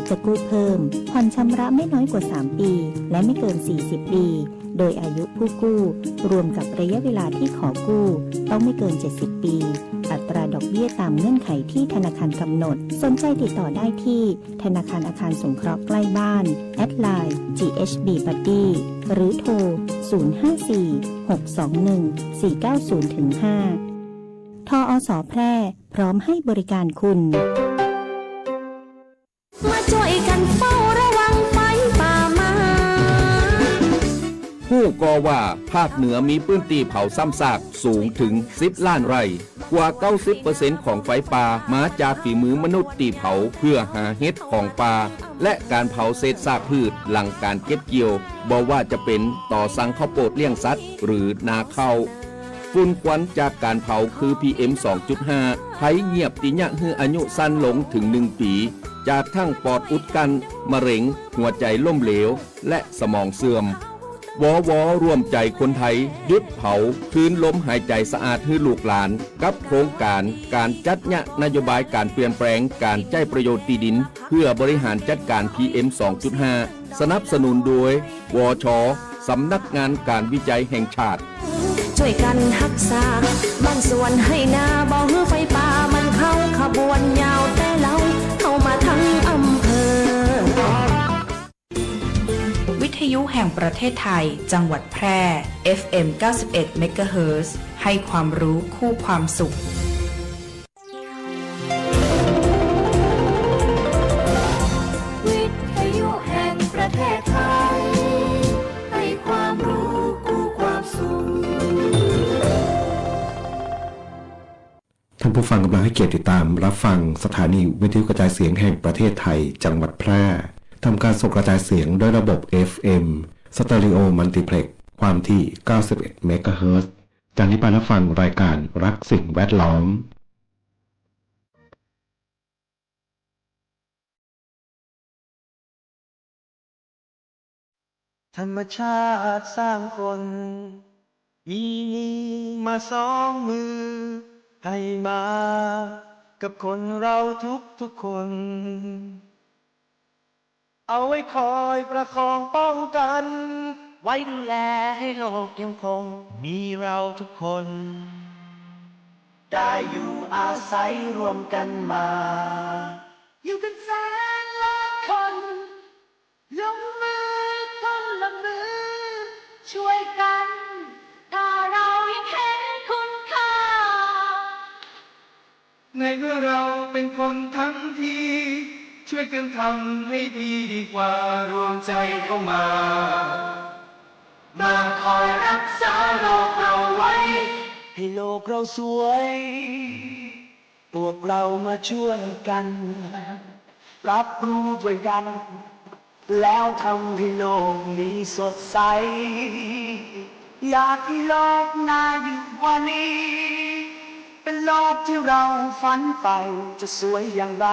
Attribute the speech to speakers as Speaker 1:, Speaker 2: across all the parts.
Speaker 1: จะกู้เพิ่มผ่อนชำระไม่น้อยกว่า3 ปีและไม่เกิน40 ปีโดยอายุผู้กู้รวมกับระยะเวลาที่ขอกู้ต้องไม่เกิน70 ปีอัตราดอกเบี้ยตามเงื่อนไขที่ธนาคารกำหนดสนใจติดต่อได้ที่ธนาคารอาคารสงเคราะห์ใกล้บ้านแอดไลน์ GHB Buddy หรือโทร 054-621-490-5 ทอส.แพร่พร้อมให้บริการคุณ
Speaker 2: มาช่วยกันเฝ้าระวังไฟป่ามา
Speaker 3: ผู้ก่อว่าภาคเหนือมีพื้นที่เผาซ้ำซากสูงถึง10 ล้านไร่กว่า 90% ของไฟป่ามาจากฝีมือมนุษย์ที่เผาเพื่อหาเห็ดของป่าและการเผาเศษซากพืชหลังการเก็บเกี่ยวบ่ว่าจะเป็นต่อสั่งข้าวโพดเลี้ยงสัตว์หรือนาข้าวฝุ่นควันจากการเผาคือ PM 2.5 ภัยเงียบติยะฮืออายุสั้นลงถึง1 ปีจากทั้งปอดอุดกันมะเร็งหัวใจล้มเหลวและสมองเสื่อมวร่วมใจคนไทยหยุดเผาคืนลมหายใจสะอาดให้ลูกหลานกับโครงการจัดยะนโยบายการเปลี่ยนแปลงการใช้ประโยชน์ที่ดินเพื่อบริหารจัดการ PM 2.5 สนับสนุนโดยวช.สำนักงานการวิจัยแห่งชาติ
Speaker 2: ช่วยกันรักษาบางส่วนให้นาบ่ฮื้อไฟป่ามันเข้าขบวนยาวแต่เราเข้ามาทั้งอำเภอ
Speaker 4: วิทยุแห่งประเทศไทยจังหวัดแพร่ FM 91 เมกะเฮิรตซ์ให้ความรู้คู่ความสุข
Speaker 2: วิทยุแห่งประเทศไทยให้ความรู้คู่ความสุข
Speaker 5: ท่านผู้ฟังกำลังให้เกียรติติดตามรับฟังสถานีวิทยุกระจายเสียงแห่งประเทศไทยจังหวัดแพร่ทำการส่งกระจายเสียงด้วยระบบ FM สเตอริโอมัลติเพล็กซ์ความถี่ 91 เมกะเฮิรตซ์จากนี้ไปรับฟังรายการรักสิ่งแวดล้อม
Speaker 6: ธรรมชาติสร้างคนมีมา2 มือให้มากับคนเราทุกคนเอาไว้คอยประคองป้องกันไว้ดูแลให้โลกยังคงมีเราทุกคนได้อยู่อาศัยรวมกันมาอยู่กันแสนล้านคนลงมือคนละมือช่วยกันถ้าเรายังเห็นคุณค่าในเมื่อเราเป็นคนทั้งทีช่วยกันทำให้ดีกว่ารวมใจเข้ามาคอยรักษาโลกเราไว้ให้โลกเราสวยพวกเรามาช่วยกันรับรู้ด้วยกันแล้วทำให้โลกนี้สดใสอยากให้โลกน่าอยู่กว่านี้เป็นโลกที่เราฝันใฝ่จะสวยอย่างไร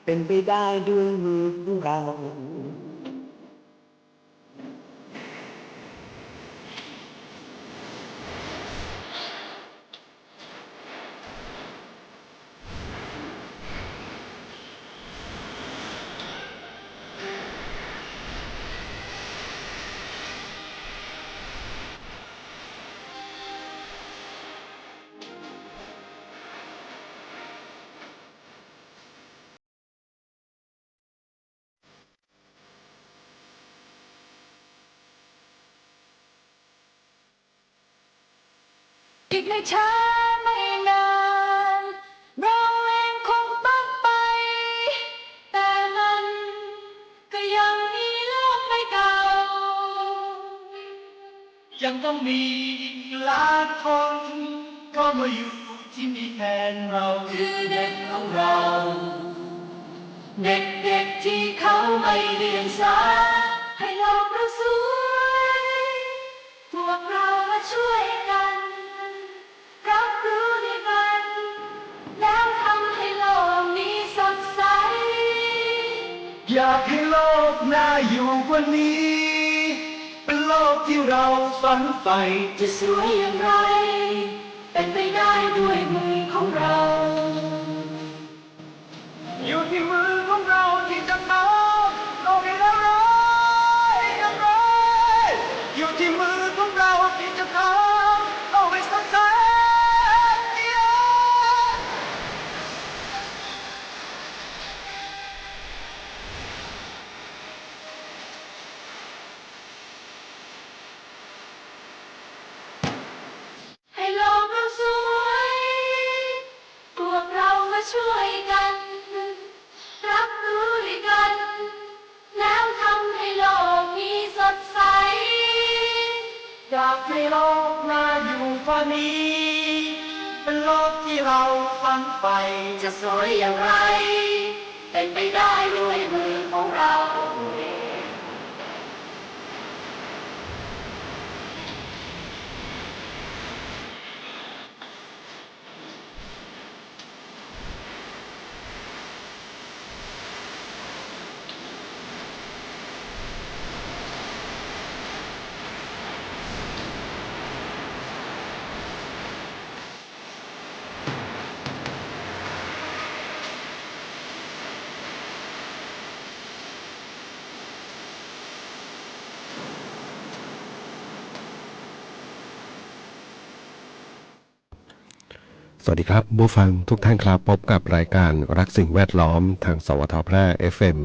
Speaker 6: เป็นไปได้ด้วยมือของเราอีกไม่ช้าไม่นานเราเองคงต้องไปแต่มันก็ยังมีโลกใบเก่ายังต้องมีล้านคนก็มาอยู่ที่นี่แทนเราคือเด็กของเราเด็กที่เขาไม่เรียนสายให้โลกเราสวยพวกเรามาช่วยกันรับรู้ด้วยกันแล้วทำให้โลกนี้สดใสอยากให้โลกน่าอยู่กว่านี้เป็นโลกที่เราฝันใฝ่จะสวยอย่างไรเป็นไปได้ด้วยมือของเราอยู่ที่มือของเราที่จะ ให้โลกน่าอยู่กว่านี้ เป็นโลกที่เราฝันใฝ่จะสวยอย่างไร เป็นไปได้ด้วยมือของเราเอง
Speaker 5: สวัสดีครับผู้ฟังทุกท่านครับพบกับรายการรักสิ่งแวดล้อมทางสวทแพร่ FM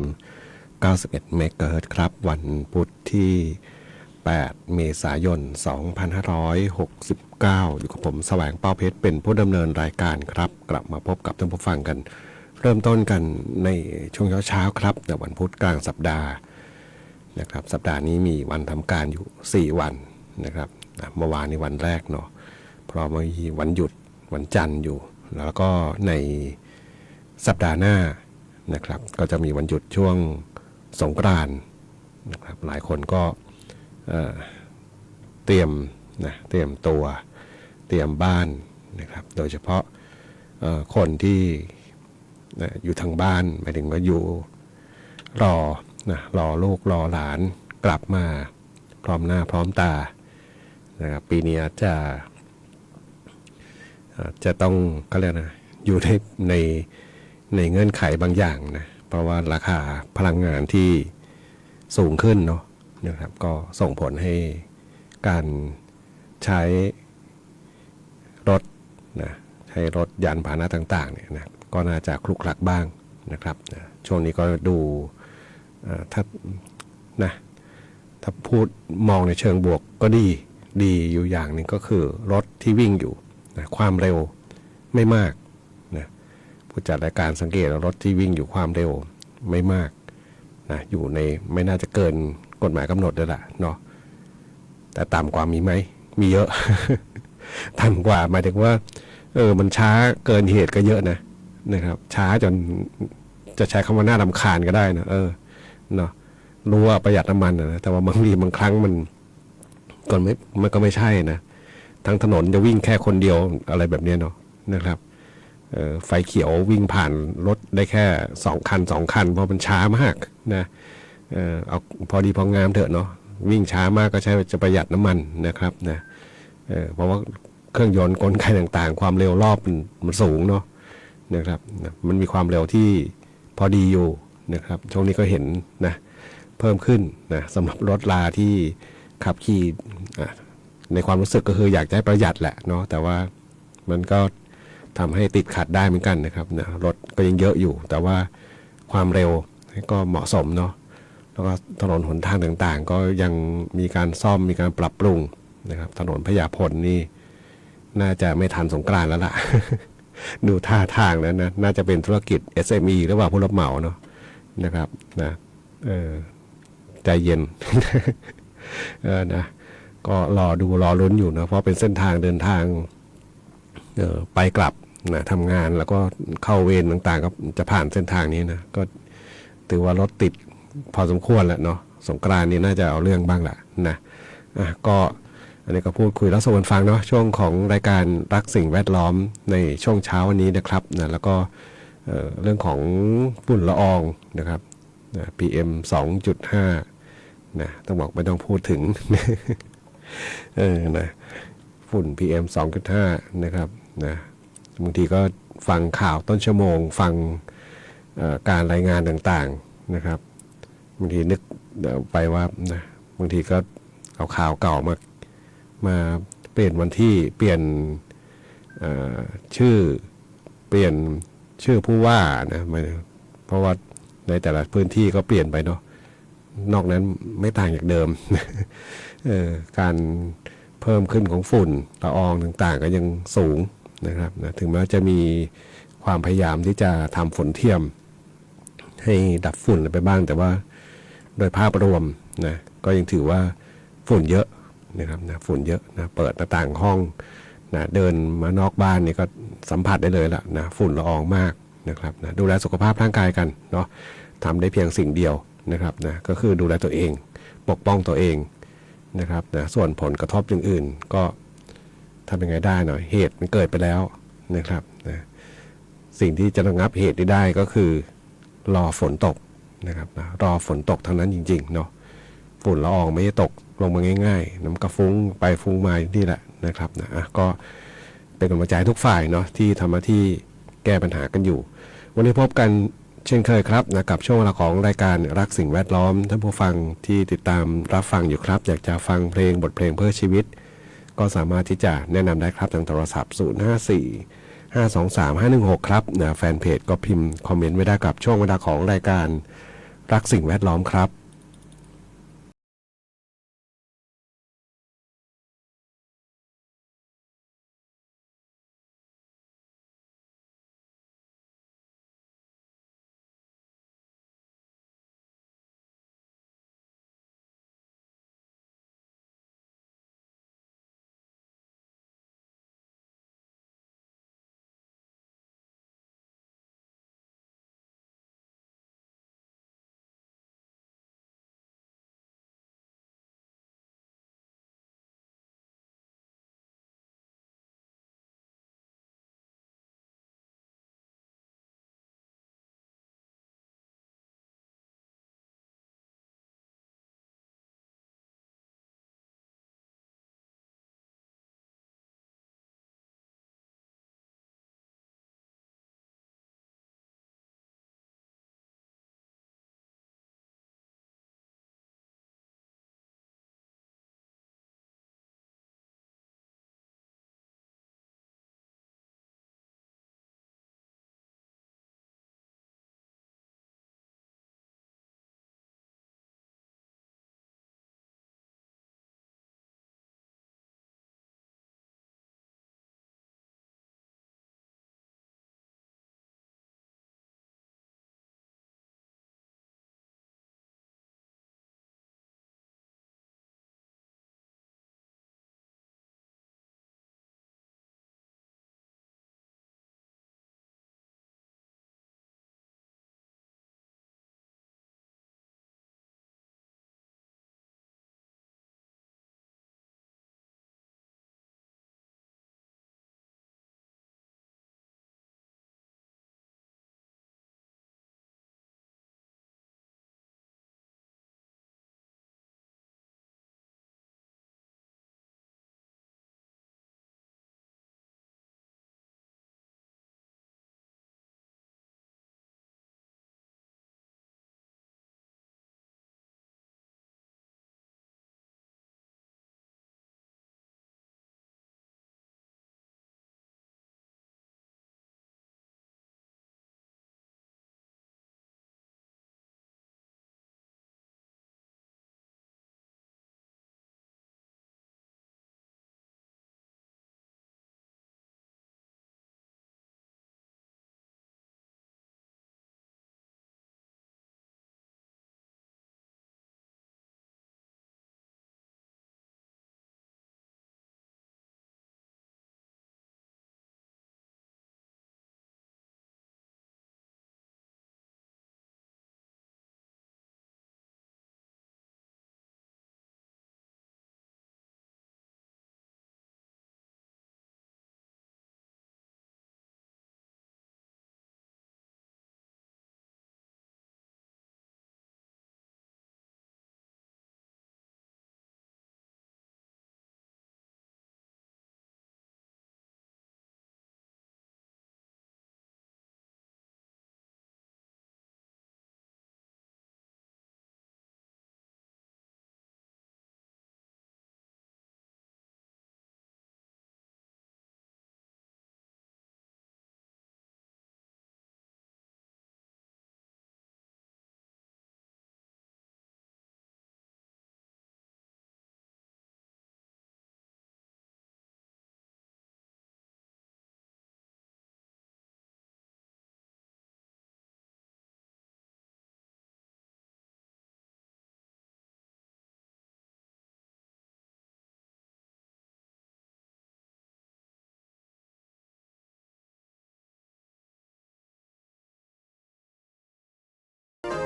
Speaker 5: 91 เมกะเฮิรตซ์ครับวันพุธที่ 8 เมษายน 2569 อยู่กับผมแสวงเป้าเพชรเป็นผู้ดำเนินรายการครับกลับมาพบกับท่านผู้ฟังกัน เริ่มต้นกันในช่วงเช้าๆครับในวันพุธกลางสัปดาห์นะครับสัปดาห์นี้มีวันทำการอยู่ 4 วันนะครับเมื่อวานนี้วันแรกเนาะเพราะมีวันหยุดวันจันทร์อยู่แล้วก็ในสัปดาห์หน้านะครับก็จะมีวันหยุดช่วงสงกรานต์นะครับหลายคนก็เตรียมตัวเตรียมบ้านนะครับโดยเฉพาะคนที่อยู่ทางบ้านหมายถึงว่าอยู่รอลูกรอหลานกลับมาพร้อมหน้าพร้อมตานะครับปีนี้จะต้องก็เรียกนะอยู่ในเงื่อนไขบางอย่างนะเพราะว่าราคาพลังงานที่สูงขึ้นเนาะนะครับก็ส่งผลให้การใช้รถนะใช้รถยานพาหนะต่างๆเนี่ยนะก็น่าจะคลุกคลักบ้างนะครับช่วงนี้ก็ดูถ้าพูดมองในเชิงบวกก็ดีอยู่อย่างหนึ่งก็คือรถที่วิ่งอยู่นะความเร็วไม่มากนะผู้จัดรายการสังเกตรถที่วิ่งอยู่ความเร็วไม่มากนะอยู่ในไม่น่าจะเกินกฎหมายกำหนดด้วยล่ะเนาะแต่ต่ำกว่ามีไหมมีเยอะ ต่ำกว่าหมายถึงว่ามันช้าเกินเหตุก็เยอะนะครับช้าจนจะใช้คำว่าน่ารำคาญก็ได้นะเนาะรู้ว่าประหยัดน้ำมันนะแต่ว่าบางครั้งมันก็ไม่ใช่นะทั้งถนนจะวิ่งแค่คนเดียวอะไรแบบนี้เนาะนะครับไฟเขียววิ่งผ่านรถได้แค่2 คันเพราะมันช้ามากนะเอาพอดีพองามเถอะเนาะวิ่งช้ามากก็ใช้จะประหยัดน้ำมันนะครับนะเพราะว่าเครื่องยนต์กลไกต่างๆความเร็วรอบมันสูงเนาะนะครับมันมีความเร็วที่พอดีอยู่นะครับช่วงนี้ก็เห็นนะเพิ่มขึ้นนะสำหรับรถลาที่ขับขี่ในความรู้สึกก็คืออยากจะให้ประหยัดแหละเนาะแต่ว่ามันก็ทำให้ติดขัดได้เหมือนกันนะครับนะรถก็ยังเยอะอยู่แต่ว่าความเร็วก็เหมาะสมเนาะแล้วก็ถนนหนทางต่างๆก็ยังมีการซ่อมมีการปรับปรุงนะครับถนนพญาพลนี่น่าจะไม่ทันสงกรานต์แล้วล่ะ ดูท่าทางแล้วนะน่าจะเป็นธุรกิจ SME หรือว่าผู้รับเหมาเนาะนะครับนะใจเย็น นะก็รอลุ้นอยู่นะเพราะเป็นเส้นทางเดินทางไปกลับนะทำงานแล้วก็เข้าเวรต่างๆก็จะผ่านเส้นทางนี้นะก็ถือว่ารถติดพอสมควรแหละเนาะสงกรานต์นี้น่าจะเอาเรื่องบ้างแหละนะก็อันนี้ก็พูดคุยแล้วสวนฟังเนาะช่วงของรายการรักสิ่งแวดล้อมในช่วงเช้าวันนี้นะครับนะแล้วก็เรื่องของฝุ่นละอองนะครับPM 2.5นะต้องบอกไม่ต้องพูดถึง นะฝุ่น PM 2.5 นะครับนะบางทีก็ฟังข่าวต้นชั่วโมงฟังการรายงานต่างๆนะครับบางทีนึกไปว่านะบางทีก็เอาข่าวเก่ามาเปลี่ยนวันที่เปลี่ยนชื่อเปลี่ยนชื่อผู้ว่านะเพราะว่าในแต่ละพื้นที่ก็เปลี่ยนไปเนาะนอกนั้นไม่ต่างจากเดิม การเพิ่มขึ้นของฝุ่นละอองต่างๆก็ยังสูงนะครับนะถึงแม้จะมีความพยายามที่จะทำฝนเทียมให้ดับฝุ่นไปบ้างแต่ว่าโดยภาพรวมนะก็ยังถือว่าฝุ่นเยอะ นะครับนะฝุ่นเยอะนะเปิดหน้าต่างห้องนะเดินมานอกบ้านนี่ก็สัมผัสได้เลยละนะฝุ่นละอองมากนะครับนะดูแลสุขภาพร่างกายกันเนาะทำได้เพียงสิ่งเดียวนะครับนะก็คือดูแลตัวเองปกป้องตัวเองนะครับนะส่วนผลกระทบอย่างอื่นก็ทำยังไงได้หน่อยเหตุมันเกิดไปแล้วนะครับนะสิ่งที่จะระงับเหตุได้ก็คือรอฝนตกนะครับนะรอฝนตกเท่านั้นจริงๆเนาะฝุ่นละอองไม่ได้ตกลงมาง่ายๆน้ำกระฟุ้งไปฟุ้งมานี่แหละนะครับนะก็เป็นกำลังใจทุกฝ่ายเนาะที่ทำหน้าที่แก้ปัญหากันอยู่วันนี้พบกันเช่นเคยครับนะกับช่วงเวลาของรายการรักสิ่งแวดล้อมท่านผู้ฟังที่ติดตามรับฟังอยู่ครับอยากจะฟังเพลงบทเพลงเพื่อชีวิตก็สามารถที่จะแนะนำได้ครับทางโทรศัพท์054-523-516ครับนะแฟนเพจก็พิมพ์คอมเมนต์ไว้ได้กับช่วงเวลาของรายการรักสิ่งแวดล้อมครับ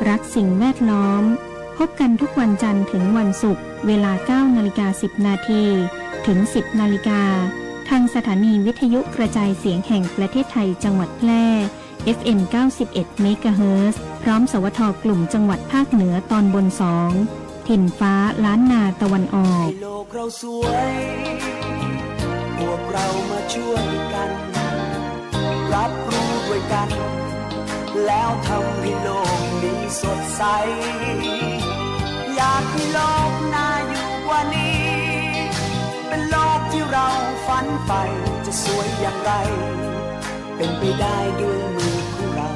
Speaker 1: รักสิ่งแวดล้อมพบกันทุกวันจันทร์ถึงวันศุกร์เวลา 9:10 นาทีถึง 10 นาฬิกาทางสถานีวิทยุกระจายเสียงแห่งประเทศไทยจังหวัดแพร่ FM 91 เมกะเฮิรตซ์พร้อมสวทกลุ่มจังหวัดภาคเหนือตอนบน 2 ถิ่นฟ้าล้านนาตะวันออก
Speaker 7: โลกเราสวยพวกเรามาช่วยกัน รับรู้ด้วยกัน แล้วทำให้โลกนี้สดใส อยากให้โลกน่าอยู่กว่านี้ เป็นโลกที่เราฝันใฝ่จะสวยอย่างไร เป็นไปได้ด้วยมือของเรา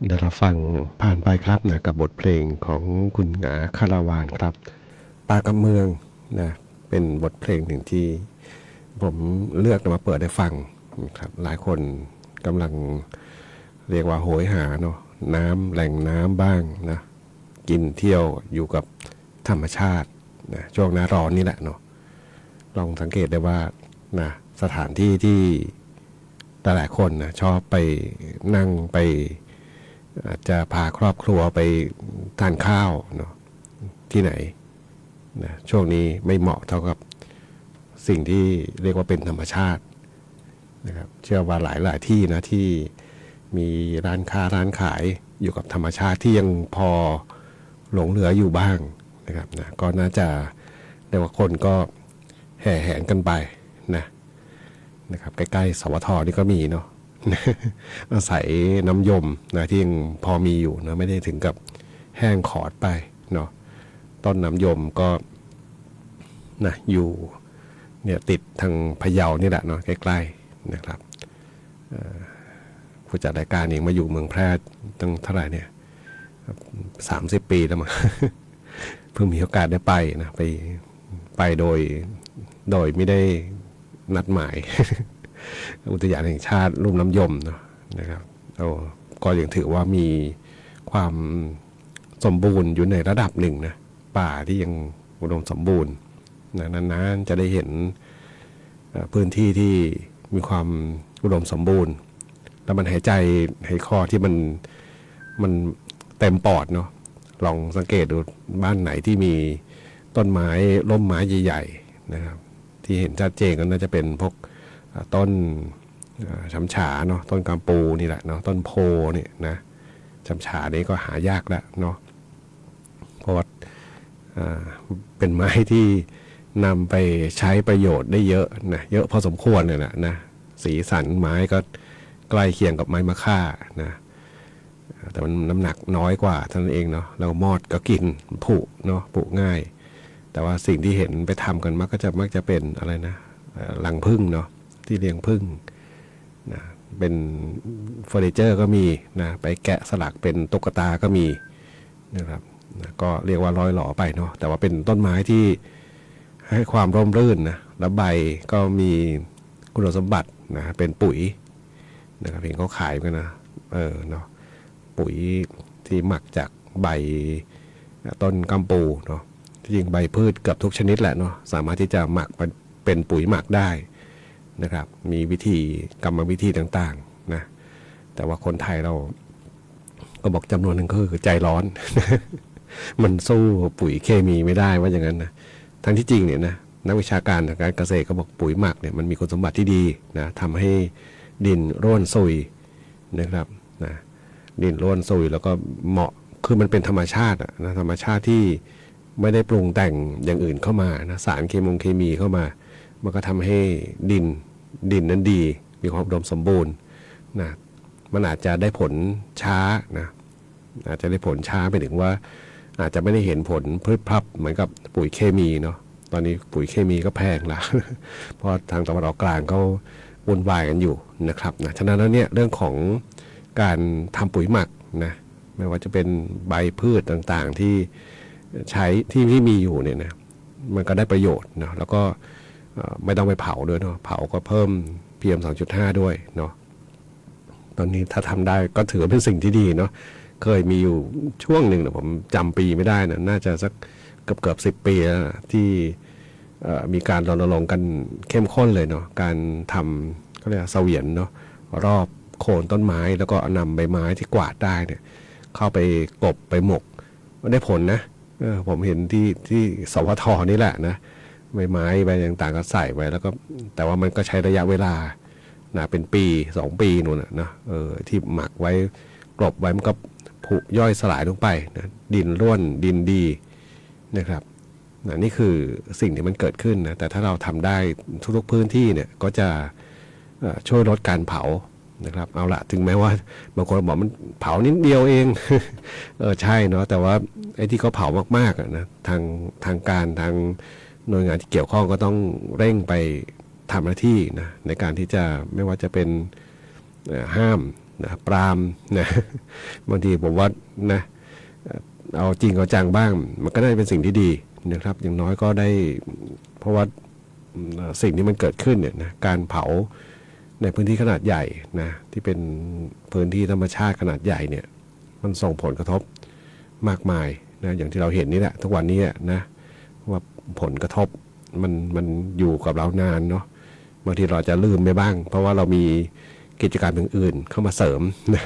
Speaker 5: เดี๋ยวเราฟังผ่านไปครับนะกับบทเพลงของคุณหงาคาราวานครับป่ากับเมืองนะเป็นบทเพลงหนึ่งที่ผมเลือกมาเปิดให้ฟังนะครับหลายคนกำลังเรียกว่าโหยหาเนาะน้ำแหล่งน้ำบ้างนะกินเที่ยวอยู่กับธรรมชาตินะช่วงหน้าร้อนนี่แหละเนาะลองสังเกตได้ว่านะสถานที่ที่หลายคนนะชอบไปนั่งไปอาจจะพาครอบครัวไปทานข้าวเนาะที่ไหนนะช่วงนี้ไม่เหมาะเท่ากับสิ่งที่เรียกว่าเป็นธรรมชาตินะครับเชื่อว่าหลายที่นะที่มีร้านค้าร้านขายอยู่กับธรรมชาติที่ยังพอหลงเหลืออยู่บ้างนะครับนะก็น่าจะเรียกว่าคนก็แห่แหนกันไปนะครับใกล้ๆสวทนี่ก็มีเนาะ อาศัยน้ำยมนะที่ยังพอมีอยู่นะไม่ได้ถึงกับแห้งขอดไปเนาะ ต้นน้ำยมก็นะอยู่เนี่ยติดทางพะเยานี่แหละเนาะใกล้ๆนะครับผู้จัดรายการเองมาอยู่เมืองแพร่ตั้งเท่าไหร่เนี่ย30 ปีแล้วมั้ง เพิ่งมีโอกาสได้ไปนะไปโดยไม่ได้นัดหมาย อุทยานแห่งชาติลุ่มน้ำยมเนาะนะครับก็ยังถือว่ามีความสมบูรณ์อยู่ในระดับหนึ่งนะป่าที่ยังอุดมสมบูรณ์นะนานๆจะได้เห็นพื้นที่ที่มีความอุดมสมบูรณ์แล้วมันหายใจหายคอที่มันเต็มปอดเนาะลองสังเกตดูบ้านไหนที่มีต้นไม้ร่มไม้ใหญ่ๆนะครับที่เห็นชัดเจนก็น่าจะเป็นพวกต้นช้ำฉาเนาะต้นกำปูนี่แหละเนาะต้นโพนี่นะช้ำฉานี่ก็หายากแล้วเนาะเพราะว่าเป็นไม้ที่นำไปใช้ประโยชน์ได้เยอะนะเยอะพอสมควรเลยนะสีสันไม้ก็ใกล้เคียงกับไม้มะค่านะแต่มันน้ำหนักน้อยกว่าเท่านั้นเองเนาะแล้วมอดก็กินผุเนาะผุง่ายแต่ว่าสิ่งที่เห็นไปทำกันมักจะเป็นอะไรนะรังผึ้งเนาะที่เลี้ยงผึ้งนะเป็นเฟอร์นิเจอร์ก็มีนะไปแกะสลักเป็นตุ๊กตาก็มีนะครับนะก็เรียกว่าร้อยหล่อไปเนาะแต่ว่าเป็นต้นไม้ที่ให้ความร่มรื่นนะแล้วใบก็มีคุณสมบัตินะเป็นปุ๋ยนะครับเห็นเขาขายกันนะเนาะปุ๋ยที่หมักจากใบต้นกัมปูเนาะที่จริงใบพืชเกือบทุกชนิดแหละเนาะสามารถที่จะหมักเป็นปุ๋ยหมักได้นะครับมีวิธีกรรมวิธีต่างๆนะแต่ว่าคนไทยเราก็บอกจำนวนหนึ่งก็คือใจร้อน มันสู้ปุ๋ยเคมีไม่ได้ว่าอย่างนั้นนะทั้งที่จริงเนี่ยนะนักวิชาการทางการเกษตรก็บอกปุ๋ยหมักเนี่ยมันมีคุณสมบัติที่ดีนะทำให้ดินร่วนซุยนะครับนะดินร่วนซุยแล้วก็เหมาะคือมันเป็นธรรมชาตินะธรรมชาติที่ไม่ได้ปรุงแต่งอย่างอื่นเข้ามานะสารเคมีเข้ามามันก็ทำให้ดินนั้นดีมีความอุดมสมบูรณ์นะมันอาจจะได้ผลช้านะอาจจะได้ผลช้าไปถึงว่าอาจจะไม่ได้เห็นผลพรึบพรับเหมือนกับปุ๋ยเคมีเนาะตอนนี้ปุ๋ยเคมีก็แพงละ เพราะทางตะวันออกกลางเขาวุ่นวายกันอยู่นะครับนะฉะนั้นแล้วเนี่ยเรื่องของการทำปุ๋ยหมักนะไม่ว่าจะเป็นใบพืชต่างๆที่ใช้ที่มีอยู่เนี่ยนะมันก็ได้ประโยชน์เนาะแล้วก็ไม่ต้องไปเผาด้วยเนาะเผาก็เพิ่ม PM 2.5 ด้วยเนาะตอนนี้ถ้าทำได้ก็ถือเป็นสิ่งที่ดีเนาะเคยมีอยู่ช่วงหนึ่งนะผมจำปีไม่ได้นะน่าจะสักเกือบ10 ปีแล้วนะที่มีการรณรงค์กันเข้มข้นเลยเนาะการทำก็เรียกเสวียนเนาะรอบโคนต้นไม้แล้วก็นำใบไม้ที่กวาดได้เนี่ยเข้าไปกบไปหมกได้ผลนะผมเห็นที่สวทนี่แหละนะใบไม้ใบต่างๆก็ใส่ไว้แล้วก็แต่ว่ามันก็ใช้ระยะเวลานะเป็นปี2 ปีนู่นนะที่หมักไว้กลบไว้มันก็ผุย่อยสลายลงไปนะดินร่วนดินดีนะครับนะนี่คือสิ่งที่มันเกิดขึ้นนะแต่ถ้าเราทำได้ทุกๆพื้นที่เนี่ยก็จะช่วยลดการเผานะครับเอาละถึงแม้ว่าบางคนบอกมันเผานิดเดียวเอง ใช่เนาะแต่ว่าไอ้ที่เขาเผามากๆนะทางการทางหน่วยงานที่เกี่ยวข้องก็ต้องเร่งไปทำหน้าที่นะในการที่จะไม่ว่าจะเป็นห้ามนะปรามนะบางทีผมว่านะเอาจริงเอาจังบ้างมันก็ได้เป็นสิ่งที่ดีนะครับอย่างน้อยก็ได้เพราะว่าสิ่งที่มันเกิดขึ้นเนี่ยนะการเผาในพื้นที่ขนาดใหญ่นะที่เป็นพื้นที่ธรรมชาติขนาดใหญ่เนี่ยมันส่งผลกระทบมากมายนะอย่างที่เราเห็นนี่แหละทุกวันนี้นะว่าผลกระทบมันอยู่กับเรานานเนาะบางทีเราจะลืมไปบ้างเพราะว่าเรามีกิจกรรมอื่นๆเข้ามาเสริมนะ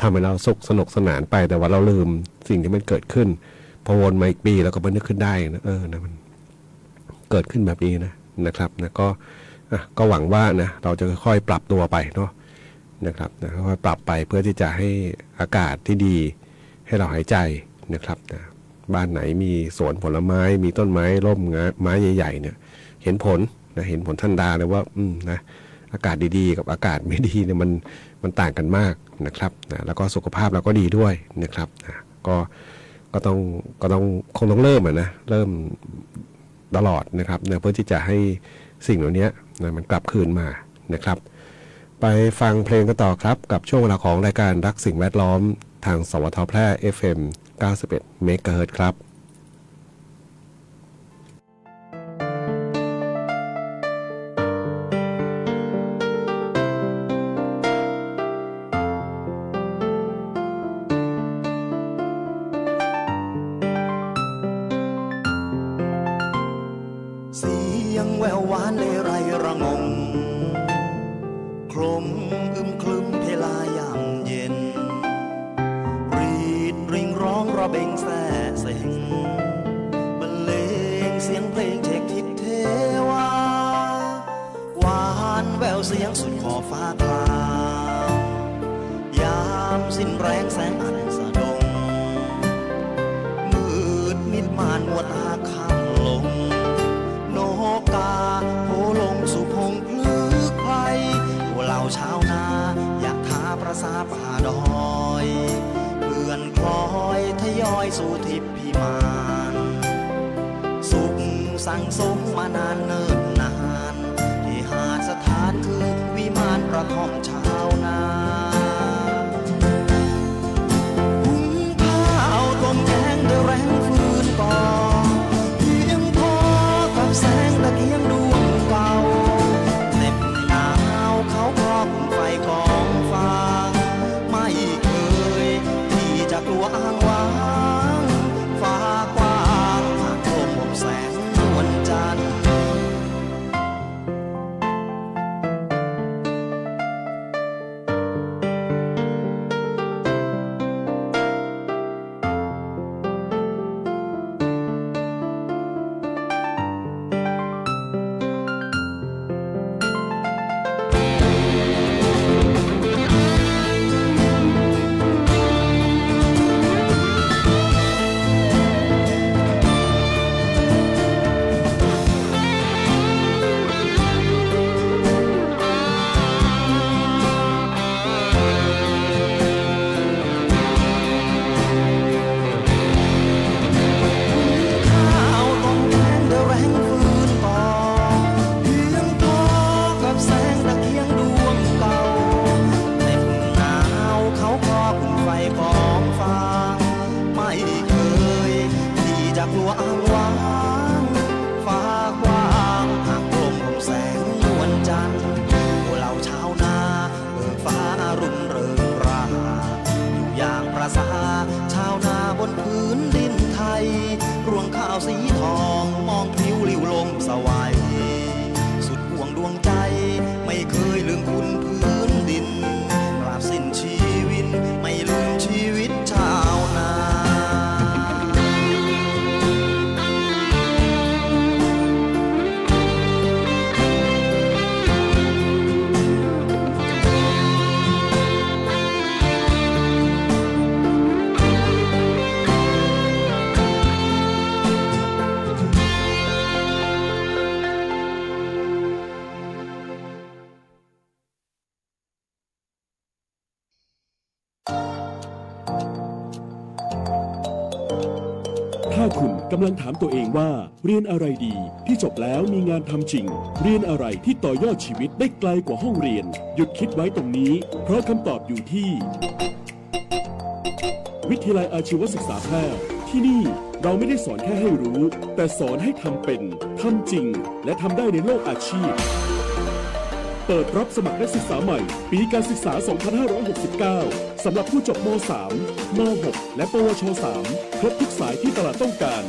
Speaker 5: ทำให้เราสนุกสนานไปแต่ว่าเราลืมสิ่งที่มันเกิดขึ้นพอวนมาอีกปีแล้วก็มานึกขึ้นได้นะนะมันเกิดขึ้นแบบนี้นะครับนะก็หวังว่านะเราจะค่อยๆปรับตัวไปเนาะนะครับนะค่อยๆปรับไปเพื่อที่จะให้อากาศที่ดีให้เราหายใจนะครับนะบ้านไหนมีสวนผลไม้มีต้นไม้ร่มไม้ใหญ่ๆเนี่ยเห็นผลทันตาเลยว่านะอากาศดีๆกับอากาศไม่ดีเนี่ยมันต่างกันมากนะครับนะแล้วก็สุขภาพเราก็ดีด้วยนะครับนะก็ ก็ต้องคงต้องเริ่มนะเริ่มตลอดนะครับเพื่อที่จะให้สิ่งเหล่านี้มันกลับคืนมานะครับไปฟังเพลงกันต่อครับกับช่วงเวลาของรายการรักสิ่งแวดล้อมทางสวทแพร่ FM 91 เมกะเฮิรตซ์ครับ
Speaker 7: เสียงแววหวานเลไรระงมคลมอึมคลึมเพลายามเย็นรีดริงร้องระเบงแส่เซ็งบรรเลงเสียงเพลงเทกทิพเทวาหวานแววเสียงสุดขอบฟ้าคลายามสิ้นแรงแสงอันสะดงมืดมิดม่านมัวตาข้างลงนกกาโผลงสู่พงพลึกไพรพวกเราชาวนาอยากท้าประสาป่าดอยเพื่อนคล้อยทยอยสู่ทิพย์พิมานสุขสั่งสมมานานเนิ่นนานที่หาดสถานคือวิมานกระท่อมชาวนาหุงข้าวต้มแกงด้วยแรงฟืนก่อแสงตะเกียงดวงเก่าเหน็บหนาวเขาครอบไฟกองฟางไม่เคยที่จะกลัวอ้างว้างฟ้ากว้างหากโลกผมแสงนวลจันทร์ชาวนาบนพื้นดินไทยรวงข้าวสีทองมองพลิ้วลิ่วลมสวายสุดห่วงดวงใจไม่เคยลืมคุณพื้นดินปราบสิ้นชีวิตไม่ลืมชีวิตชาวนา
Speaker 8: ถ้าคุณกำลังถามตัวเองว่าเรียนอะไรดีที่จบแล้วมีงานทำจริงเรียนอะไรที่ต่อยอดชีวิตได้ไกลกว่าห้องเรียนหยุดคิดไว้ตรงนี้เพราะคำตอบอยู่ที่วิทยาลัยอาชีวศึกษาแพร่ที่นี่เราไม่ได้สอนแค่ให้รู้แต่สอนให้ทำเป็นทำจริงและทำได้ในโลกอาชีพเปิดรับสมัครนักศึกษาใหม่ปีการศึกษา 2569 สำหรับผู้จบม.3 ม.6 และปวช.3 ครบทุกสายที่ตลาดต้องการ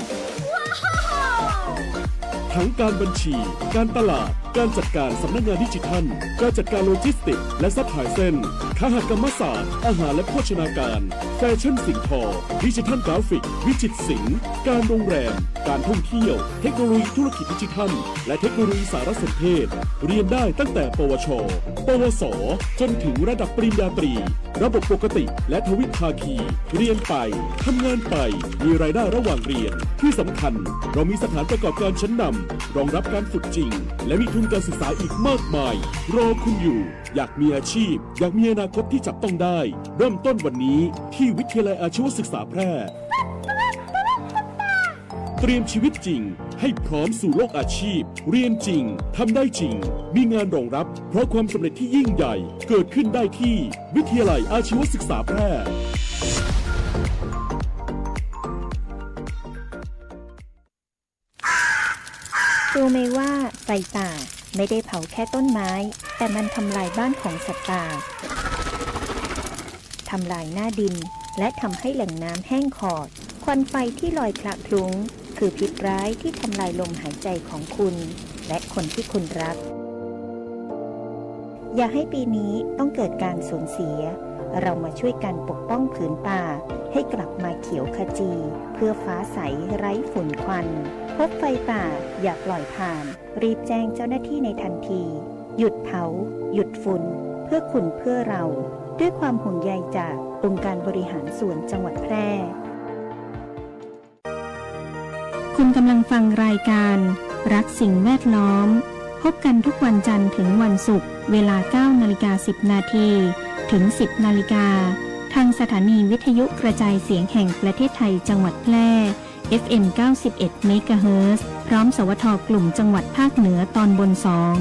Speaker 8: ทั้งการบัญชี การตลาด การจัดการสำนักงานดิจิทัล การจัดการโลจิสติกส์และซัพพลายเส้นคหกรรมศาสตร์ อาหารและโภชนาการ แฟชั่นสิ่งทอ ดิจิทัลกราฟิก วิจิตรศิลป์ การโรงแรม การท่องเที่ยว เทคโนโลยีธุรกิจดิจิทัล และเทคโนโลยีสารสนเทศ เรียนได้ตั้งแต่ปวช ปวส จนถึงระดับปริญญาตรี ระบบปกติและทวิภาคี เรียนไป ทำงานไป มีรายได้ระหว่างเรียน ที่สำคัญเรามีสถานประกอบการชั้นนำรองรับการฝึกจริง และมีทุนการศึกษาอีกมากมาย รอคุณอยู่ อยากมีอาชีพ อยากมีอนาคตที่จับต้องได้ เริ่มต้นวันนี้ที่วิทยาลัยอาชีวศึกษาแพร่ เตรียมชีวิตจริง ให้พร้อมสู่โลกอาชีพ เรียนจริง ทำได้จริง มีงานรองรับ เพราะความสำเร็จที่ยิ่งใหญ่ เกิดขึ้นได้ที่ วิทยาลัยอาชีวศึกษาแพร่
Speaker 1: รู้ไหมว่าไฟป่าไม่ได้เผาแค่ต้นไม้ แต่มันทำลายบ้านของสัตว์ป่าทำลายหน้าดินและทำให้แหล่งน้ำแห้งขอด ควันไฟที่ลอยคละคลุ้งคือพิษร้ายที่ทำลายลมหายใจของคุณ และคนที่คุณรัก อย่าให้ปีนี้ต้องเกิดการสูญเสีย เรามาช่วยกันปกป้องผืนป่าให้กลับมาเขียวขจี เพื่อฟ้าใสไร้ฝุ่นควันพบไฟป่าอย่าปล่อยผ่าน รีบแจ้งเจ้าหน้าที่ในทันที หยุดเผา หยุดฝุ่น เพื่อคุณเพื่อเรา ด้วยความห่วงใยจากองค์การบริหารส่วนจังหวัดแพร่ คุณกำลังฟังรายการ รักสิ่งแวดล้อม พบกันทุกวันจันทร์ถึงวันศุกร์เวลา 9:10 นาทีถึง 10 นาฬิกาทางสถานีวิทยุกระจายเสียงแห่งประเทศไทยจังหวัดแพร่ FM 91 เมกะเฮิรตซ์พร้อมสวทกลุ่มจังหวัดภาคเหนือตอนบน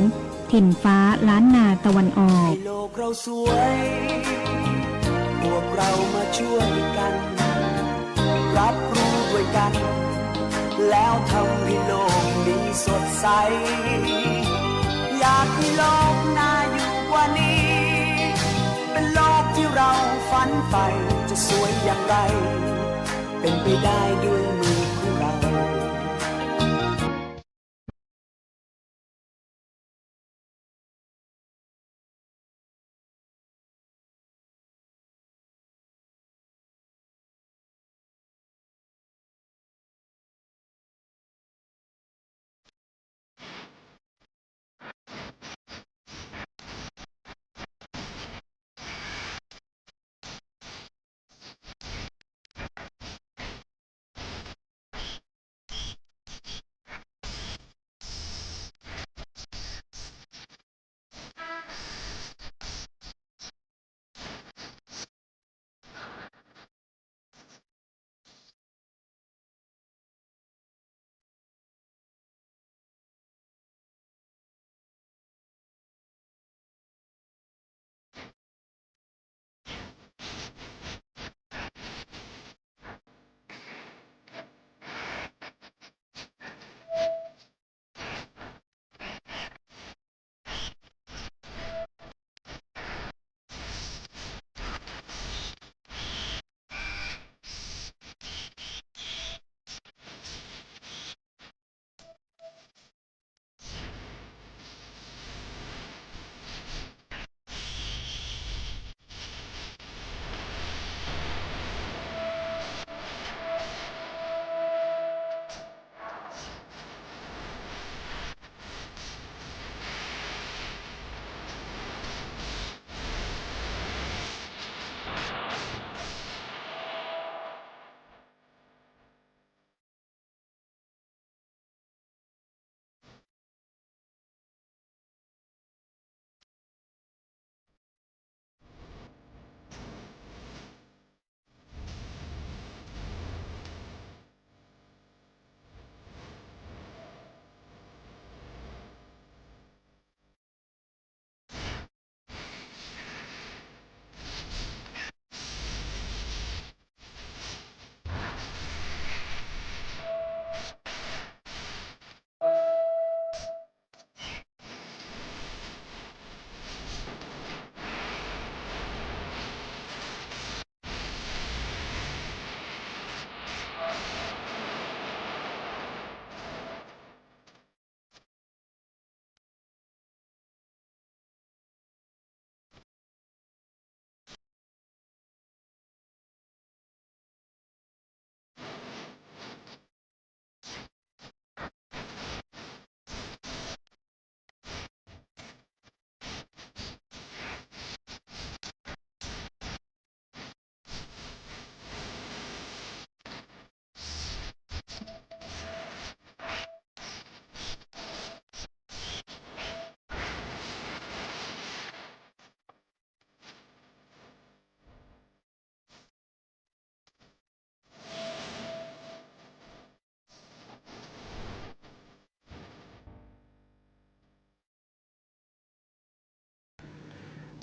Speaker 1: 2 ถิ่นฟ้าล้านนาตะวันออก
Speaker 7: ให้โลกเราสวย พวกเรามาช่วยกัน รับรู้ด้วยกัน แล้วทำให้โลกนี้สดใส อยากให้โลกน่าอยู่กว่านี้ เป็นโลกที่เราฝันใฝ่จะสวยอย่างไร เป็นไปได้ด้วยมือของเรา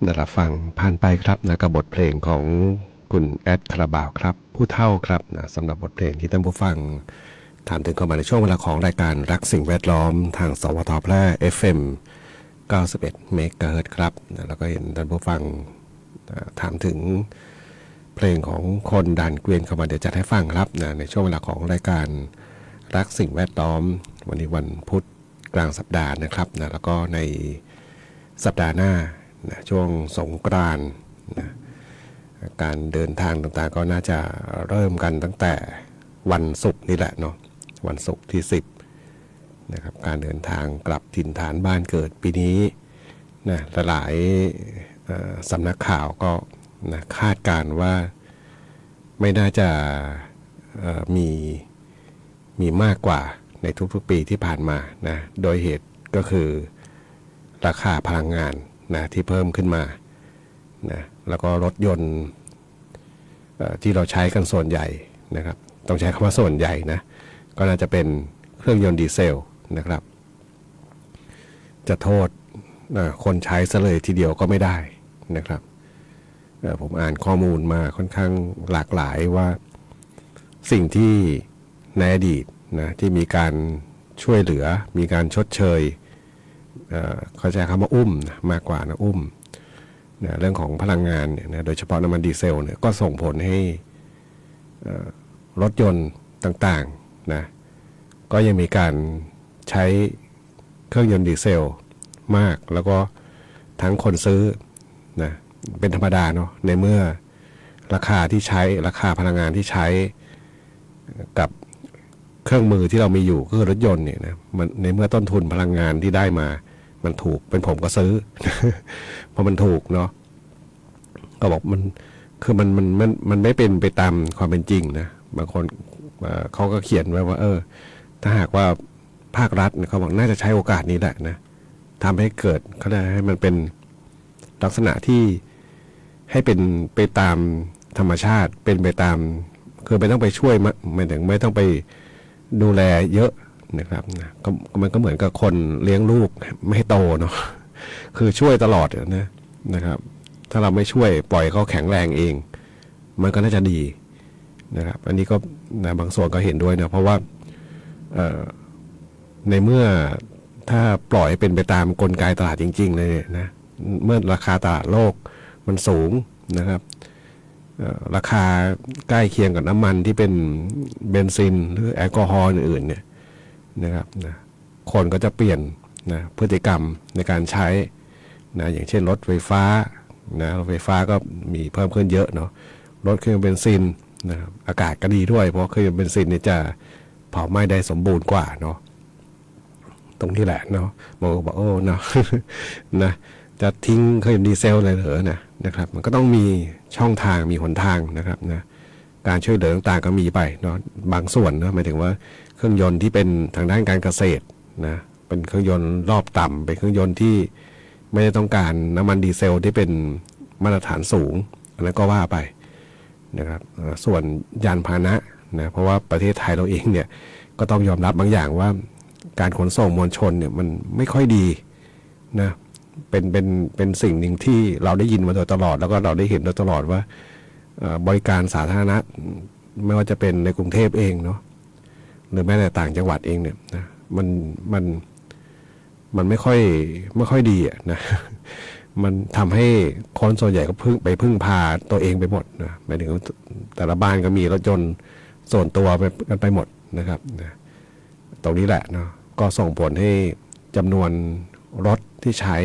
Speaker 5: ได้รับฟังผ่านไปครับนะกับบทเพลงของคุณแอดคาราบาวครับผู้เฒ่าครับนะสำหรับบทเพลงที่ท่านผู้ฟังถามถึงเข้ามาในช่วงเวลาของรายการรักสิ่งแวดล้อมทางสวทแพร่ FM 91 เมกะเฮิรตซ์ครับนะแล้วก็เห็นท่านผู้ฟังถามถึงเพลงของคนด่านเกวียนเข้ามาเดี๋ยวจัดให้ฟังครับนะในช่วงเวลาของรายการรักสิ่งแวดล้อมวันนี้วันพุธกลางสัปดาห์นะครับนะแล้วก็ในสัปดาห์หน้านะช่วงสงกรานต์นะการเดินทางต่างๆก็น่าจะเริ่มกันตั้งแต่วันศุกร์นี่แหละเนาะวันศุกร์ที่10นะครับการเดินทางกลับถิ่นฐานบ้านเกิดปีนี้นะหลายสำนักข่าวก็นะคาดการณ์ว่าไม่น่าจะมีมากกว่าในทุกๆปีที่ผ่านมานะโดยเหตุก็คือราคาพลังงานนะที่เพิ่มขึ้นมานะแล้วก็รถยนต์ที่เราใช้กันส่วนใหญ่นะครับต้องใช้คำว่าส่วนใหญ่นะก็น่าจะเป็นเครื่องยนต์ดีเซลนะครับจะโทษคนใช้ซะเลยทีเดียวก็ไม่ได้นะครับผมอ่านข้อมูลมาค่อนข้างหลากหลายว่าสิ่งที่ในอดีตนะที่มีการช่วยเหลือมีการชดเชยเขาใช้คำว่าอุ้มนะมากกว่านะอุ้มนะเรื่องของพลังงานเนี่ยนะโดยเฉพาะน้ำมันดีเซลเนี่ยก็ส่งผลให้รถยนต์ต่างๆนะก็ยังมีการใช้เครื่องยนต์ดีเซลมากแล้วก็ทั้งคนซื้อนะเป็นธรรมดาเนาะในเมื่อราคาที่ใช้ราคาพลังงานที่ใช้กับเครื่องมือที่เรามีอยู่ก็คือรถยนต์เนี่ยนะมันในเมื่อต้นทุนพลังงานที่ได้มามันถูกเป็นผมก็ซื้อ เพราะมันถูกเนาะก็บอกมันคือมันไม่เป็นไปตามความเป็นจริงนะบางคนเขาก็เขียนไว้ว่าถ้าหากว่าภาครัฐเขาบอกน่าจะใช้โอกาสนี้แหละนะทำให้เกิดเขาได้ให้มันเป็นลักษณะที่ให้เป็นไปตามธรรมชาติเป็นไปตามคือไม่ต้องไปช่วยไม่ถึงไม่ต้องไปดูแลเยอะนะครับนะมันก็เหมือนกับคนเลี้ยงลูกไม่ให้โตเนาะคือช่วยตลอดนะครับถ้าเราไม่ช่วยปล่อยเขาแข็งแรงเองมันก็น่าจะดีนะครับอันนี้ก็นะบางส่วนก็เห็นด้วยนะเพราะว่าในเมื่อถ้าปล่อยเป็นไปตามกลไกตลาดจริงๆเลยนะเมื่อราคาตลาดโลกมันสูงนะครับราคาใกล้เคียงกับน้ำมันที่เป็นเบนซินหรือแอลกอฮอล์อื่นๆเนี่ยนะครับนะคนก็จะเปลี่ยนนะพฤติกรรมในการใช้นะอย่างเช่นรถไฟฟ้านะรถไฟฟ้าก็มีเพิ่มขึ้นเยอะเนาะรถเครื่องเบนซินนะครับอากาศก็ดีด้วยเพราะเครื่องเบนซินเนี่ยจะเผาไหม้ได้สมบูรณ์กว่าเนาะตรงที่แหละเนาะบางคนบอกเนาะ นะจะทิ้งเครื่องดีเซลเลยเหรอนะครับมันก็ต้องมีช่องทางมีหนทางนะครับนะการช่วยเหลือต่างๆก็มีไปเนาะบางส่วนนะหมายถึงว่าเครื่องยนต์ที่เป็นทางด้านการเกษตรนะเป็นเครื่องยนต์รอบต่ำเป็นเครื่องยนต์ที่ไม่ได้ต้องการน้ำมันดีเซลที่เป็นมาตรฐานสูงอันนั้นก็ว่าไปนะครับส่วนยานพาหนะนะเพราะว่าประเทศไทยเราเองเนี่ยก็ต้องยอมรับบางอย่างว่าการขนส่งมวลชนเนี่ยมันไม่ค่อยดีนะเป็นสิ่งหนึ่งที่เราได้ยินมาโดยตลอดแล้วก็เราได้เห็นโดยตลอดว่าบริการสาธารณะไม่ว่าจะเป็นในกรุงเทพเองเนาะหรือแม้แต่ต่างจังหวัดเองเนี่ยนะมันไม่ค่อยดีอ่ะนะมันทำให้คนส่วนใหญ่ก็พึ่งพาตัวเองไปหมดนะหมายถึงแต่ละบ้านก็มีรถยนต์ส่วนตัวกันไปหมดนะครับนะตรงนี้แหละเนาะก็ส่งผลให้จำนวนรถที่ใช้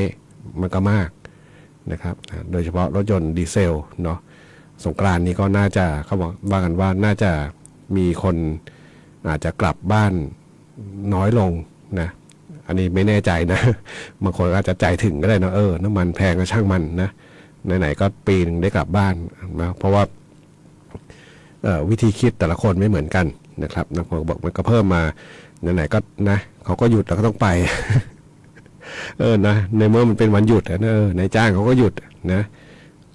Speaker 5: มันก็มากนะครับโดยเฉพาะรถยนต์ดีเซลเนาะสงกรานต์นี้ก็น่าจะเขาบอกว่ากันว่าน่าจะมีคนอาจจะกลับบ้านน้อยลงนะอันนี้ไม่แน่ใจนะบางคนอาจจะใจถึงก็ได้นะน้ำมันแพงก็ช่างมันนะไหนๆก็ปีนึงได้กลับบ้านนะเพราะว่าวิธีคิดแต่ละคนไม่เหมือนกันนะครับบางคนบอกมันก็เพิ่มมาไหนๆก็นะเขาก็หยุดแล้วก็ต้องไป นะในเมื่อมันเป็นวันหยุดนายจ้างเขาก็หยุดนะ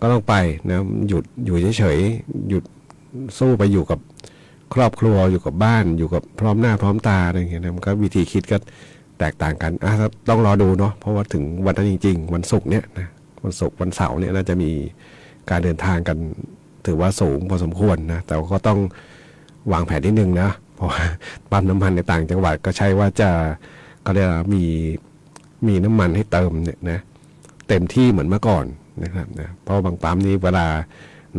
Speaker 5: ก็ต้องไปนะหยุดอยู่เฉยๆหยุดสู้ไปอยู่กับครอบครัวอยู่กับบ้านอยู่กับพร้อมหน้าพร้อมตาอะไรอย่างเงี้ยนะมันก็วิธีคิดก็แตกต่างกันต้องรอดูเนาะเพราะว่าถึงวันนั้นจริงๆวันศุกร์เนี้ยนะ วันศุกร์วันเสาร์เนี่ยน่าจะมีการเดินทางกันถือว่าสูงพอสมควรนะแต่ก็ต้องวางแผนนิดนึงนะเพราะว่าปั๊มน้ำมันในต่างจังหวัดก็ใช่ว่าจะก็เรียกว่ามีน้ำมันให้เติมเนี่ยนะเต็มที่เหมือนเมื่อก่อนนะครับนะเพราะบางปั๊มนี้เวลา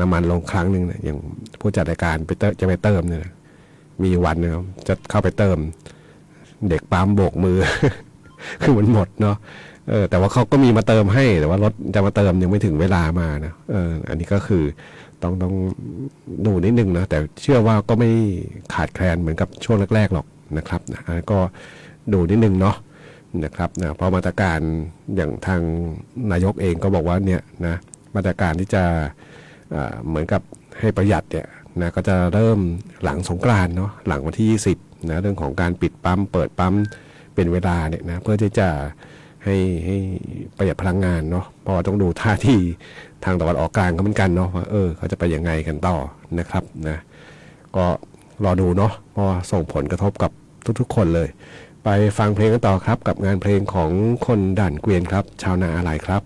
Speaker 5: น้ำมันลงครั้งหนึ่งเนี่ยอย่างผู้จัดรายการจะไปเติมเนี่ยมีวันนึงจะเข้าไปเติมเด็กปั๊มโบกมือ คือมันหมดเนาะแต่ว่าเขาก็มีมาเติมให้แต่ว่ารถจะมาเติมยังไม่ถึงเวลามานะอันนี้ก็คือต้องดูนิดนึงนะแต่เชื่อว่าก็ไม่ขาดแคลนเหมือนกับช่วงแรกๆหรอกนะครับนะก็ดูนิดนึงเนาะนะครับนะเพราะมาตรการอย่างทางนายกเองก็บอกว่าเนี่ยนะมาตรการที่จะเหมือนกับให้ประหยัดเนี่ยนะก็จะเริ่มหลังสงกรานต์เนาะหลังวันที่20นะเรื่องของการปิดปั๊มเปิดปั๊มเป็นเวลาเนี่ยนะเพื่อที่จะให้ประหยัดพลังงานเนาะเพราะต้องดูท่าที่ทางตะวันออกกลางก็เหมือนกันเนาะว่าเขาจะไปยังไงกันต่อนะครับนะก็รอดูเนาะเพราะส่งผลกระทบกับทุกๆคนเลยไปฟังเพลงกันต่อครับกับงานเพลงของคนด่านเกวียนครับชาวนาอะไรครับ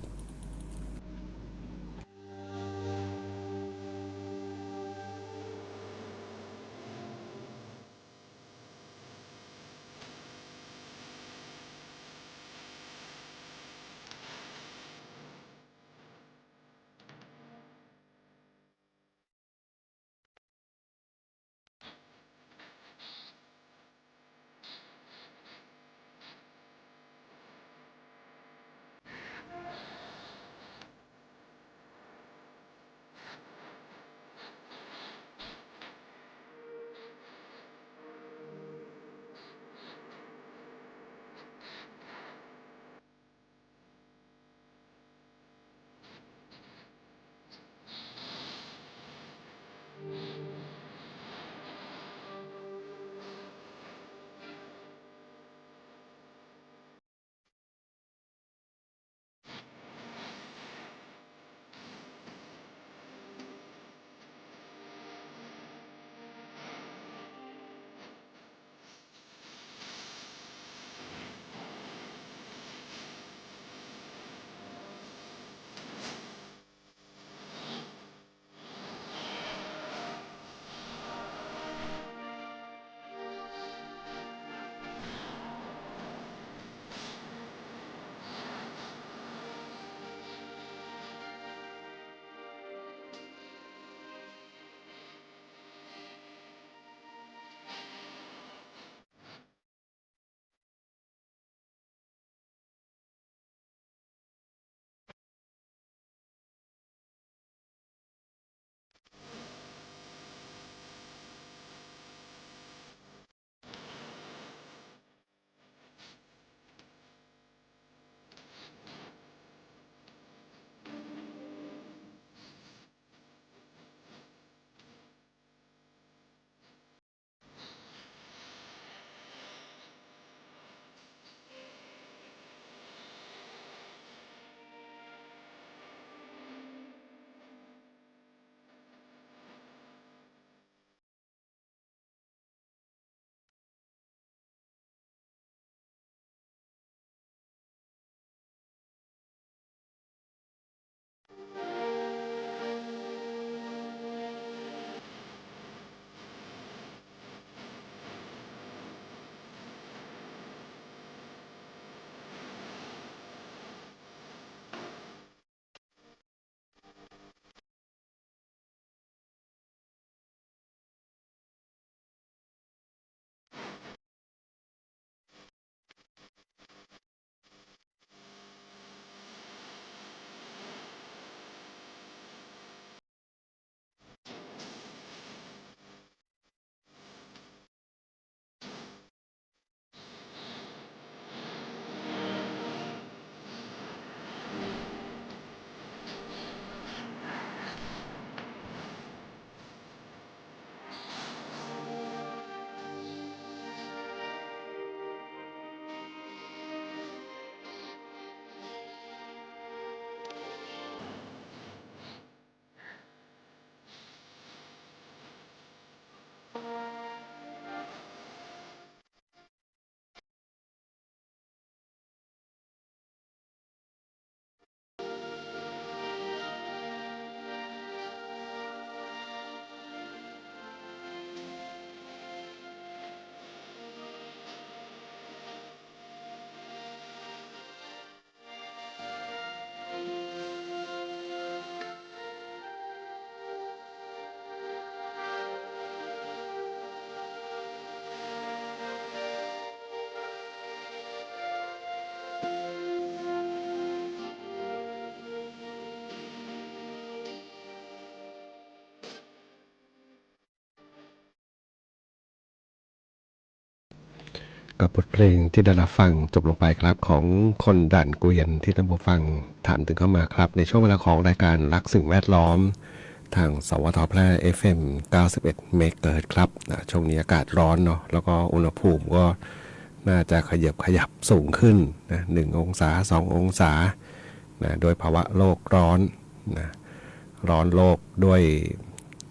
Speaker 5: บทเพลงที่ได้รับฟังจบลงไปครับของคนด่านเกวียนที่ท่านผู้ฟังถามถึงเข้ามาครับในช่วงเวลาของรายการรักสิ่งแวดล้อมทางสวทแพร่ FM 91 เมกะเฮิรตซ์ครับช่วงนี้อากาศร้อนเนาะแล้วก็อุณหภูมิก็น่าจะขยับสูงขึ้นนะ1 องศา 2 องศานะโดยภาวะโลกร้อนนะร้อนโลกด้วย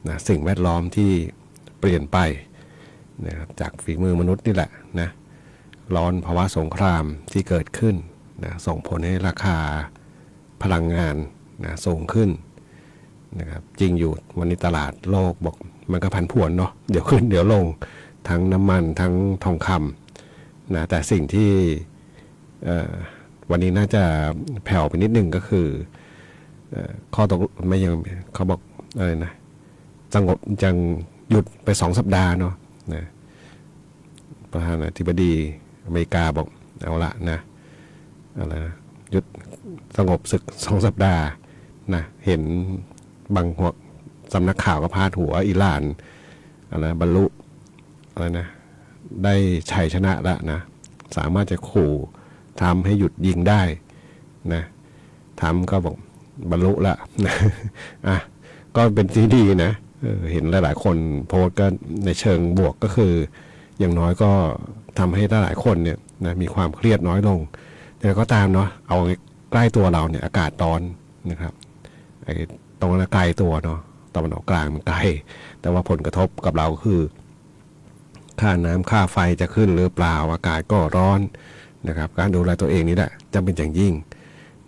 Speaker 5: นะสิ่งแวดล้อมที่เปลี่ยนไปนะครับจากฝีมือมนุษย์นี่แหละนะร้อนภาวะสงครามที่เกิดขึ้นนะส่งผลให้ราคาพลังงานนะสูงขึ้นนะครับจริงอยู่วันนี้ตลาดโลกบอกมันก็ผันผวนเนาะเดี๋ยวขึ้นเดี๋ยวลงทั้งน้ำมันทั้งทองคำนะแต่สิ่งที่วันนี้น่าจะแผ่วไปนิดนึงก็คือข้อตกไม่ยังเขาบอกอะไรนะสงบจังหยุดไป2 สัปดาห์เนาะนะประธานาธิบดีอเมริกาบอกเอาละนะอะไรนะหยุดสงบศึก2 สัปดาห์นะเห็นบางหัวสำนักข่าวก็พาดหัวอิหร่านอะไรบรรลุอะไรนะได้ชัยชนะแล้วนะสามารถจะขู่ทำให้หยุดยิงได้นะทำก็บอกบรรลุละนะอ่ะก็เป็นที่ดีนะเห็นหลายๆคนโพสต์ก็ในเชิงบวกก็คืออย่างน้อยก็ทำให้หลายๆคนเนี่ยนะมีความเครียดน้อยลงแต่ก็ตามเนาะเอาใกล้ตัวเราเนี่ยอากาศร้อนนะครับไอ้ตรงนั้นไกลตัวเนาะตะวันออกกลางมันไกลแต่ว่าผลกระทบกับเราคือค่าน้ำค่าไฟจะขึ้นหรือเปล่าอากาศก็ร้อนนะครับการดูแลตัวเองนี่แหละจำเป็นอย่างยิ่ง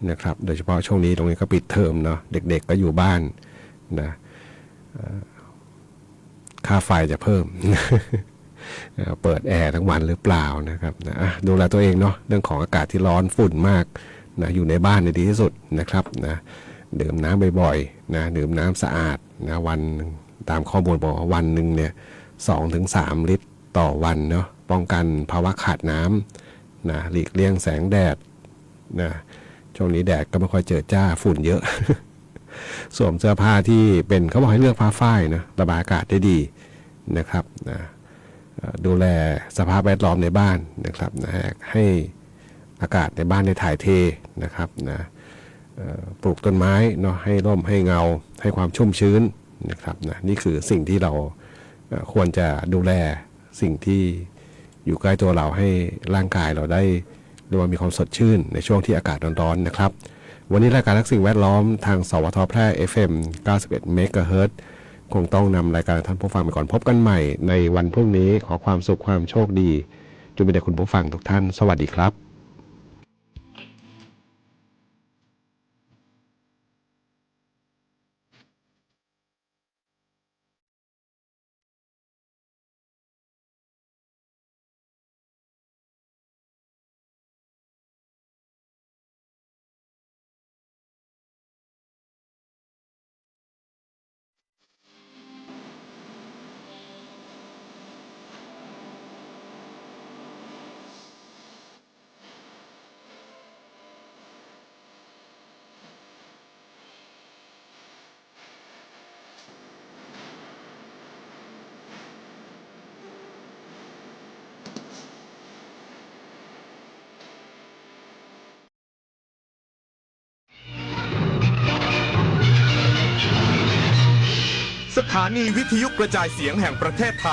Speaker 5: นะครับโดยเฉพาะช่วงนี้ตรงนี้ก็ปิดเทอมเนาะเด็กๆก็อยู่บ้านนะค่าไฟจะเพิ่ม เปิดแอร์ทั้งวันหรือเปล่านะครับนะดูแลตัวเองเนาะเรื่องของอากาศที่ร้อนฝุ่นมากนะอยู่ในบ้านดีที่สุดนะครับนะดื่มน้ำบ่อยๆนะดื่มน้ำสะอาดนะวันตามข้อมูลบอกว่าวันหนึ่งเนี่ย2-3 ลิตรต่อวันเนาะป้องกันภาวะขาดน้ำนะหลีกเลี่ยงแสงแดดนะช่วงนี้แดดก็ไม่ค่อยเจิดจ้าฝุ่นเยอะ สวมเสื้อผ้าที่เป็นเขาบอกให้เลือกผ้าฝ้ายนะระบายอากาศได้ดีนะครับนะดูแลสภาพแวดล้อมในบ้านนะครับนะให้อากาศในบ้านได้ถ่ายเทนะครับนะปลูกต้นไม้เนาะให้ร่มให้เงาให้ความชุ่มชื้นนะครับนะนี่คือสิ่งที่เราควรจะดูแลสิ่งที่อยู่ใกล้ตัวเราให้ร่างกายเราได้เรียกว่ามีความสดชื่นในช่วงที่อากาศร้อนๆนะครับวันนี้รายการรักสิ่งแวดล้อมทางสวทแพร่ FM 91 เมกะเฮิรตซ์คงต้องนำรายการท่านผู้ฟังไปก่อนพบกันใหม่ในวันพรุ่งนี้ขอความสุขความโชคดีจงมีแด่คุณผู้ฟังทุกท่านสวัสดีครับ
Speaker 9: สถานีวิทยุกระจายเสียงแห่งประเทศไท